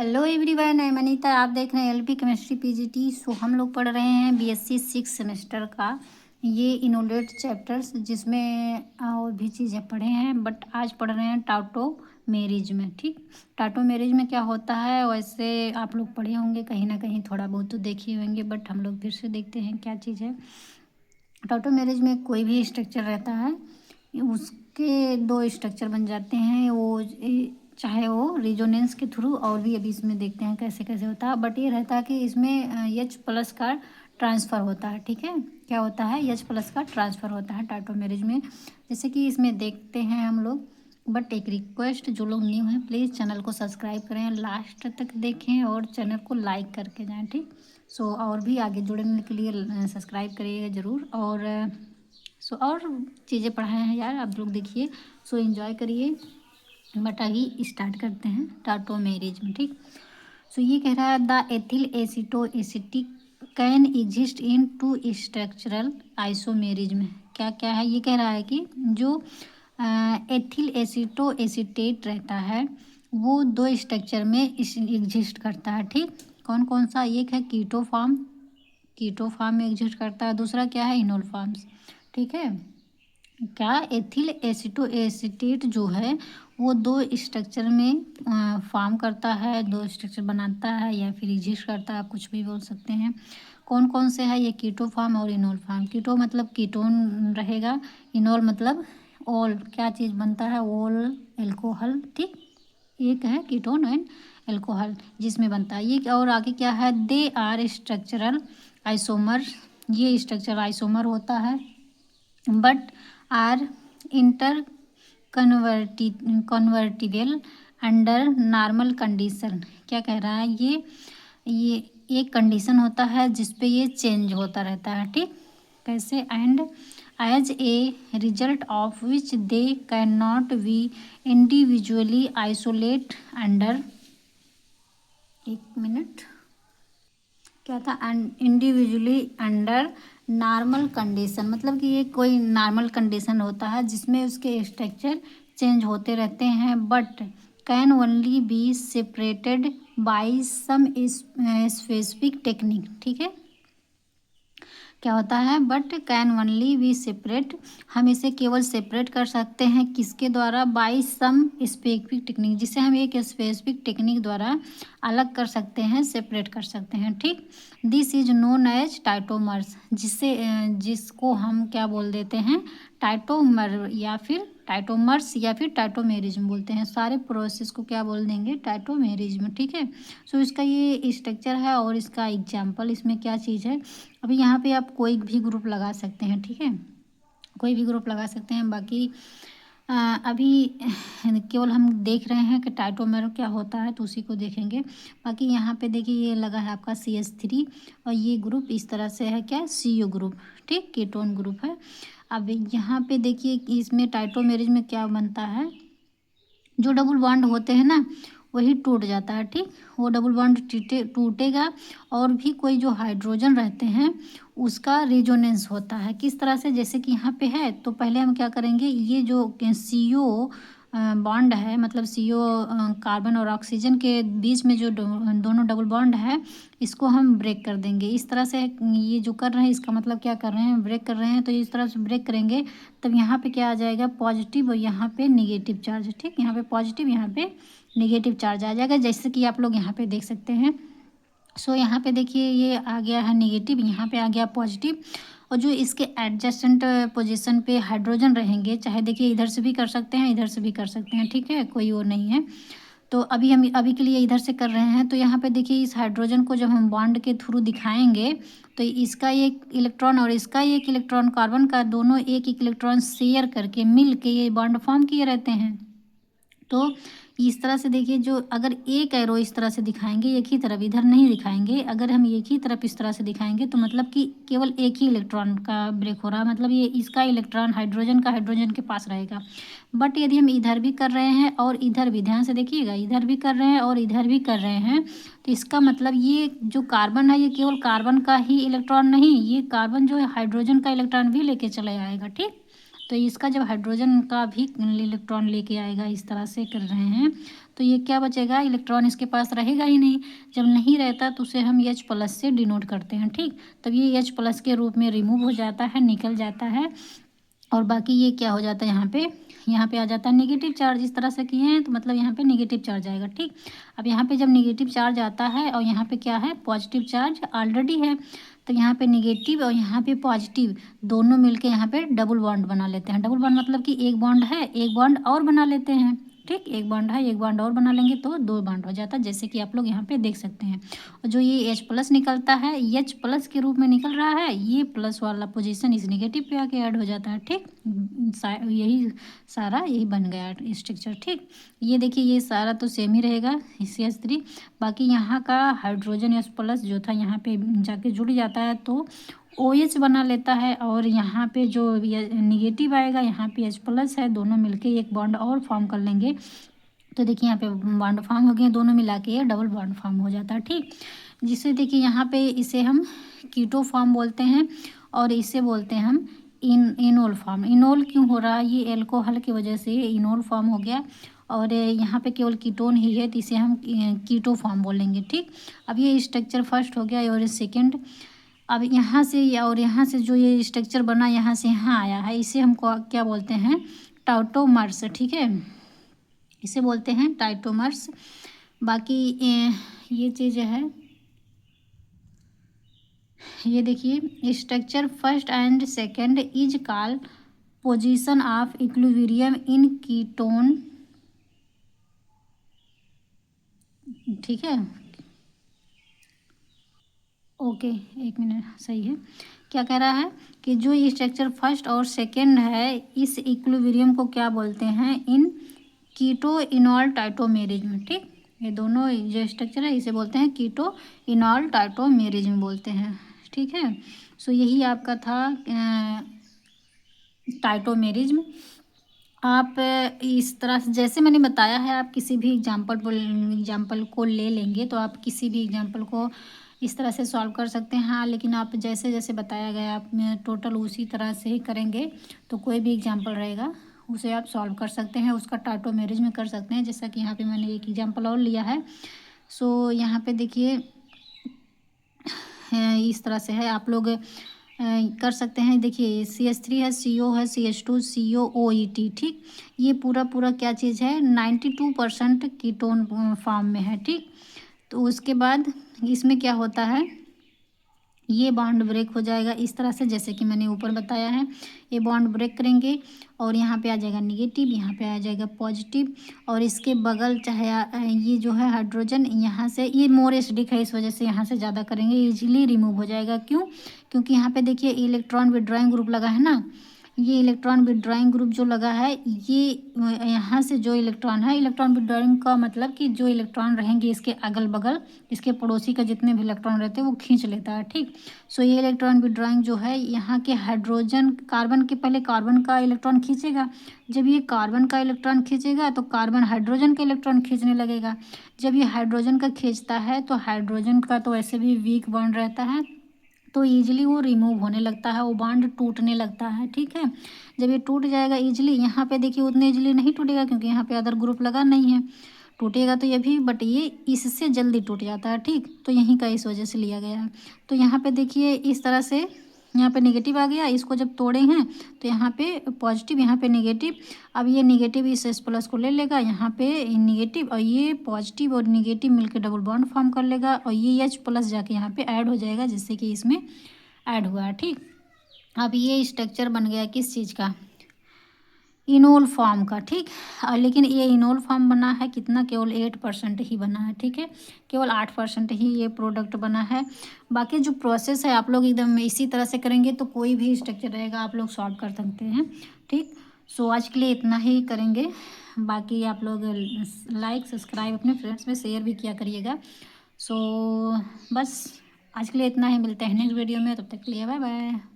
Hello everyone, मैं अनीता। आप देख रहे हैं एलपी केमिस्ट्री पीजीटी। सो हम लोग पढ़ रहे हैं बीएससी 6 सेमेस्टर का ये इनोलेट चैप्टर्स, जिसमें और भी चीज़ें पढ़े हैं, बट आज पढ़ रहे हैं टाटोमेरिज में। ठीक, टाटोमेरिज में क्या होता है वैसे आप लोग पढ़े होंगे कहीं ना कहीं, थोड़ा बहुत तो देखे होंगे, बट हम लोग फिर से देखते हैं क्या चीज़ है। टाटोमेरिज में कोई भी स्ट्रक्चर रहता है, उसके दो स्ट्रक्चर बन जाते हैं, वो चाहे वो रिजोनेंस के थ्रू, और भी अभी इसमें देखते हैं कैसे कैसे होता है। बट ये रहता है कि इसमें H+ का ट्रांसफ़र होता है। ठीक है, क्या होता है? H+ का ट्रांसफ़र होता है टाटोमेरिज में, जैसे कि इसमें देखते हैं हम लोग। बट एक रिक्वेस्ट, जो लोग न्यू हैं प्लीज़ चैनल को सब्सक्राइब करें, लास्ट तक देखें और चैनल को लाइक करके जाएँ। ठीक, और भी आगे जुड़ने के लिए सब्सक्राइब करिएगा ज़रूर। और चीज़ें पढ़ाए हैं यार, आप लोग देखिए, एंजॉय करिए। बट अभी स्टार्ट करते हैं टाटोमेरिज में। ठीक, ये कह रहा है the ethyl aceto acetic can exist in 2 structural isomerism में। क्या क्या है? ये कह रहा है कि जो एथिल एसीटो एसीटेट रहता है वो 2 स्ट्रक्चर में एग्जिस्ट करता है। ठीक, कौन कौन सा? एक है कीटो फॉर्म में एग्जिस्ट करता है, दूसरा क्या है? Enol forms. ठीक है, क्या एथिल एसीटो एसीटेट जो है वो 2 स्ट्रक्चर में फॉर्म करता है, 2 स्ट्रक्चर बनाता है या फिर एग्जिस्ट करता है, आप कुछ भी बोल सकते हैं। कौन कौन से है ये? कीटो फॉर्म और इनोल फॉर्म। कीटो मतलब कीटोन रहेगा, इनोल मतलब ऑल, क्या चीज़ बनता है? All alcohol. ठीक, एक है कीटोन एंड एल्कोहल जिसमें बनता है ये। और आगे क्या है? दे आर स्ट्रक्चरल आइसोमर, ये स्ट्रक्चर आइसोमर होता है, but are inter convertible under normal condition. क्या कह रहा है? ये एक कंडीशन होता है जिसपे ये चेंज होता रहता है। ठीक, कैसे? And as a result of which they can not be individually isolate under, एक मिनट, क्या था? इंडिविजुअली अंडर नॉर्मल कंडीशन, मतलब कि ये कोई नॉर्मल कंडीशन होता है जिसमें उसके स्ट्रक्चर चेंज होते रहते हैं, but can only be separated by some specific technique. ठीक है, क्या होता है? But can only be separate, हम इसे केवल सेपरेट कर सकते हैं किसके द्वारा? बाय सम स्पेसिफिक टेक्निक, जिसे हम एक स्पेसिफिक टेक्निक द्वारा अलग कर सकते हैं, सेपरेट कर सकते हैं। ठीक, दिस इज नोन एज टाइटोमर्स, जिसको हम क्या बोल देते हैं? टाइटोमर या फिर टाइटोमर्स या फिर टाइटोमेरिज्म बोलते हैं। सारे प्रोसेस को क्या बोल देंगे? टाइटोमेरिज्म। ठीक है, इसका ये स्ट्रक्चर है और इसका एग्जाम्पल इसमें क्या चीज़ है। अभी यहाँ पे आप कोई भी ग्रुप लगा सकते हैं। ठीक है, कोई भी ग्रुप लगा सकते हैं। बाकी अभी केवल हम देख रहे हैं कि टाइटोमेर क्या होता है, तो उसी को देखेंगे। बाकी यहाँ पे देखिए ये लगा है आपका CH3, और ये ग्रुप इस तरह से है, क्या? CO group. ठीक, कीटोन ग्रुप है। अब यहाँ पे देखिए कि इसमें टाइटोमेरिज में क्या बनता है? जो डबल बॉन्ड होते हैं ना वही टूट जाता है। ठीक, वो डबल बॉन्ड टूटेगा, और भी कोई जो हाइड्रोजन रहते हैं उसका रिजोनेंस होता है। किस तरह से? जैसे कि यहाँ पे है, तो पहले हम क्या करेंगे, ये जो CO बॉन्ड है, मतलब CO कार्बन और ऑक्सीजन के बीच में जो दोनों डबल बॉन्ड है, इसको हम ब्रेक कर देंगे। इस तरह से ये जो कर रहे हैं, इसका मतलब क्या कर रहे हैं? ब्रेक कर रहे हैं। तो इस तरह से ब्रेक करेंगे तब यहाँ पे क्या आ जाएगा? पॉजिटिव, और यहाँ पे निगेटिव चार्ज। ठीक, यहाँ पे पॉजिटिव, यहाँ पे निगेटिव चार्ज आ जाएगा, जैसे कि आप लोग यहाँ पे देख सकते हैं। यहाँ पे देखिए ये आ गया है निगेटिव, यहाँ पे आ गया पॉजिटिव, और जो इसके एडजेसेंट पोजीशन पे हाइड्रोजन रहेंगे, चाहे देखिए इधर से भी कर सकते हैं, इधर से भी कर सकते हैं। ठीक है, कोई वो नहीं है। तो हम अभी के लिए इधर से कर रहे हैं। तो यहाँ पे देखिए इस हाइड्रोजन को जब हम बॉन्ड के थ्रू दिखाएंगे, तो इसका एक इलेक्ट्रॉन और इसका एक इलेक्ट्रॉन, कार्बन का, दोनों एक इलेक्ट्रॉन शेयर करके मिल के ये बॉन्ड फॉर्म किए रहते हैं। तो इस तरह से देखिए, जो अगर एक एरो इस तरह से दिखाएंगे एक ही तरफ, इधर नहीं दिखाएंगे, अगर हम एक ही तरफ इस तरह से दिखाएंगे, तो मतलब कि केवल एक ही इलेक्ट्रॉन का ब्रेक हो रहा है, मतलब ये इसका इलेक्ट्रॉन हाइड्रोजन का हाइड्रोजन के पास रहेगा। बट यदि हम इधर भी कर रहे हैं और इधर भी, ध्यान से देखिएगा, इधर भी कर रहे हैं और इधर भी कर रहे हैं, तो इसका मतलब ये जो कार्बन है ये केवल कार्बन का ही इलेक्ट्रॉन नहीं, ये कार्बन जो है हाइड्रोजन का इलेक्ट्रॉन भी लेके चले आएगा। ठीक, तो इसका जब हाइड्रोजन का भी इलेक्ट्रॉन लेके आएगा, इस तरह से कर रहे हैं, तो ये क्या बचेगा, इलेक्ट्रॉन इसके पास रहेगा ही नहीं। जब नहीं रहता तो उसे हम H+ से डिनोट करते हैं, ठीक। तब ये H+ के रूप में रिमूव हो जाता है, निकल जाता है, और बाकी ये क्या हो जाता है, यहाँ पे आ जाता है नेगेटिव चार्ज। इस तरह से किए हैं तो मतलब यहाँ पे नेगेटिव चार्ज आएगा, ठीक। अब यहाँ पे जब नेगेटिव चार्ज आता है और यहाँ पे क्या है, पॉजिटिव चार्ज ऑलरेडी है, तो यहाँ पे नेगेटिव और यहाँ पे पॉजिटिव दोनों मिलके यहाँ पे डबल बॉन्ड बना लेते हैं। डबल बॉन्ड मतलब कि एक बॉन्ड है, एक बॉन्ड और बना लेते हैं, ठीक। एक बॉन्ड है, एक बॉन्ड और बना लेंगे तो 2 बॉन्ड हो जाता है, जैसे कि आप लोग यहाँ पे देख सकते हैं। और जो ये H+ निकलता है, H+ के रूप में निकल रहा है, ये प्लस वाला पोजीशन इस नेगेटिव पे आके ऐड हो जाता है, ठीक। यही सारा यही बन गया स्ट्रक्चर, ठीक। ये देखिए ये सारा तो सेम ही रहेगा CH3, बाकी यहाँ का हाइड्रोजन H+ जो था यहाँ पे जाके जुड़ जाता है तो OH बना लेता है, और यहाँ पे जो निगेटिव आएगा, यहाँ पे H+ है, दोनों मिलके एक बॉन्ड और फॉर्म कर लेंगे। तो देखिए यहाँ पे बॉन्ड फॉर्म हो गए, दोनों मिला के डबल बॉन्ड फॉर्म हो जाता है, ठीक। जिससे देखिए यहाँ पे इसे हम कीटो फॉर्म बोलते हैं, और इसे बोलते हैं हम इनोल फॉर्म। इनोल क्यों हो रहा है, ये एल्कोहल की वजह से इनोल फॉर्म हो गया, और यहाँ पे केवल कीटोन ही है तो इसे हम कीटो फॉर्म बोलेंगे, ठीक। अब ये स्ट्रक्चर फर्स्ट हो गया और सेकेंड। अब यहाँ से और यहाँ से जो ये स्ट्रक्चर बना, यहाँ से यहाँ आया है, इसे हम क्या बोलते हैं, टाउटोमर्स, ठीक है, इसे बोलते हैं टाइटोमर्स। बाकी ये चीज़ है, ये देखिए structure first and second is called position of equilibrium in ketone, ठीक है। ओके, एक मिनट, सही है। क्या कह रहा है कि जो ये स्ट्रक्चर फर्स्ट और सेकंड है, इस इक्विलिब्रियम को क्या बोलते हैं, इन कीटो इनॉल टाइटोमेरिज्म, ठीक। ये दोनों जो स्ट्रक्चर है इसे बोलते हैं कीटो इनॉल टाइटोमेरिज्म बोलते हैं, ठीक है। सो यही आपका था टाइटोमेरिज्म। आप इस तरह से जैसे मैंने बताया है, आप किसी भी एग्जाम्पल को ले लेंगे तो आप किसी भी एग्जाम्पल को इस तरह से सॉल्व कर सकते हैं। हाँ, लेकिन आप जैसे जैसे बताया गया आप टोटल उसी तरह से ही करेंगे तो कोई भी एग्जाम्पल रहेगा उसे आप सॉल्व कर सकते हैं, उसका टाइटोमेरिज्म कर सकते हैं। जैसा कि यहाँ पे मैंने एक एग्जाम्पल और लिया है। सो यहाँ पे देखिए इस तरह से है, आप लोग कर सकते हैं। देखिए CH3 है, CO है, CH2, CO, OET, ठीक। ये पूरा पूरा क्या चीज़ है, 92% कीटोन फॉर्म में है, ठीक। तो उसके बाद इसमें क्या होता है, ये बॉन्ड ब्रेक हो जाएगा इस तरह से, जैसे कि मैंने ऊपर बताया है। ये बॉन्ड ब्रेक करेंगे और यहाँ पे आ जाएगा निगेटिव, यहाँ पे आ जाएगा पॉजिटिव, और इसके बगल चाहे ये जो है हाइड्रोजन, यहाँ से ये मोर एसिडिक है, इस वजह से यहाँ से ज़्यादा करेंगे इजीली रिमूव हो जाएगा। क्यों, क्योंकि यहाँ पे देखिए इलेक्ट्रॉन विड्रॉइंग ग्रुप लगा है ना, ये इलेक्ट्रॉन विड्रॉइंग ग्रुप जो लगा है, ये यहाँ से जो इलेक्ट्रॉन है, इलेक्ट्रॉन विड्रॉइंग का मतलब कि जो इलेक्ट्रॉन रहेंगे इसके अगल बगल, इसके पड़ोसी का जितने भी इलेक्ट्रॉन रहते हैं वो खींच लेता है, ठीक। सो ये इलेक्ट्रॉन विड्रॉइंग जो है, यहाँ के हाइड्रोजन कार्बन के पहले कार्बन का इलेक्ट्रॉन खींचेगा। जब ये कार्बन का इलेक्ट्रॉन खींचेगा तो कार्बन हाइड्रोजन का इलेक्ट्रॉन खींचने लगेगा। जब ये हाइड्रोजन का खींचता है तो हाइड्रोजन का तो ऐसे भी वीक बॉन्ड रहता है, तो ईजिली वो रिमूव होने लगता है, वो बॉन्ड टूटने लगता है, ठीक है। जब ये टूट जाएगा ईजिली, यहाँ पे देखिए उतने ईजिली नहीं टूटेगा क्योंकि यहाँ पे अदर ग्रुप लगा नहीं है, टूटेगा तो ये भी, बट ये इससे जल्दी टूट जाता है, ठीक। तो यहीं का इस वजह से लिया गया है। तो यहाँ पे देखिए इस तरह से यहाँ पे नेगेटिव आ गया, इसको जब तोड़े हैं तो यहाँ पे पॉजिटिव, यहाँ पे नेगेटिव। अब ये नेगेटिव इस H+ को ले लेगा, यहाँ पे नेगेटिव और ये पॉजिटिव और नेगेटिव मिलकर डबल बॉन्ड फॉर्म कर लेगा, और ये H+ जाके यहाँ पे ऐड हो जाएगा, जिससे कि इसमें ऐड हुआ है, ठीक। अब ये स्ट्रक्चर बन गया किस चीज़ का, इनोल फॉर्म का, ठीक। लेकिन ये इनोल फॉर्म बना है कितना, केवल 8% ही बना है, ठीक है। केवल 8% ही ये प्रोडक्ट बना है। बाकी जो प्रोसेस है आप लोग एकदम इसी तरह से करेंगे तो कोई भी स्ट्रक्चर रहेगा आप लोग सॉल्व कर सकते हैं, ठीक। सो आज के लिए इतना ही करेंगे, बाकी आप लोग लाइक सब्सक्राइब अपने फ्रेंड्स में शेयर भी किया करिएगा। सो बस आज के लिए इतना ही, मिलते हैं नेक्स्ट वीडियो में, तब तक के लिए बाय बाय।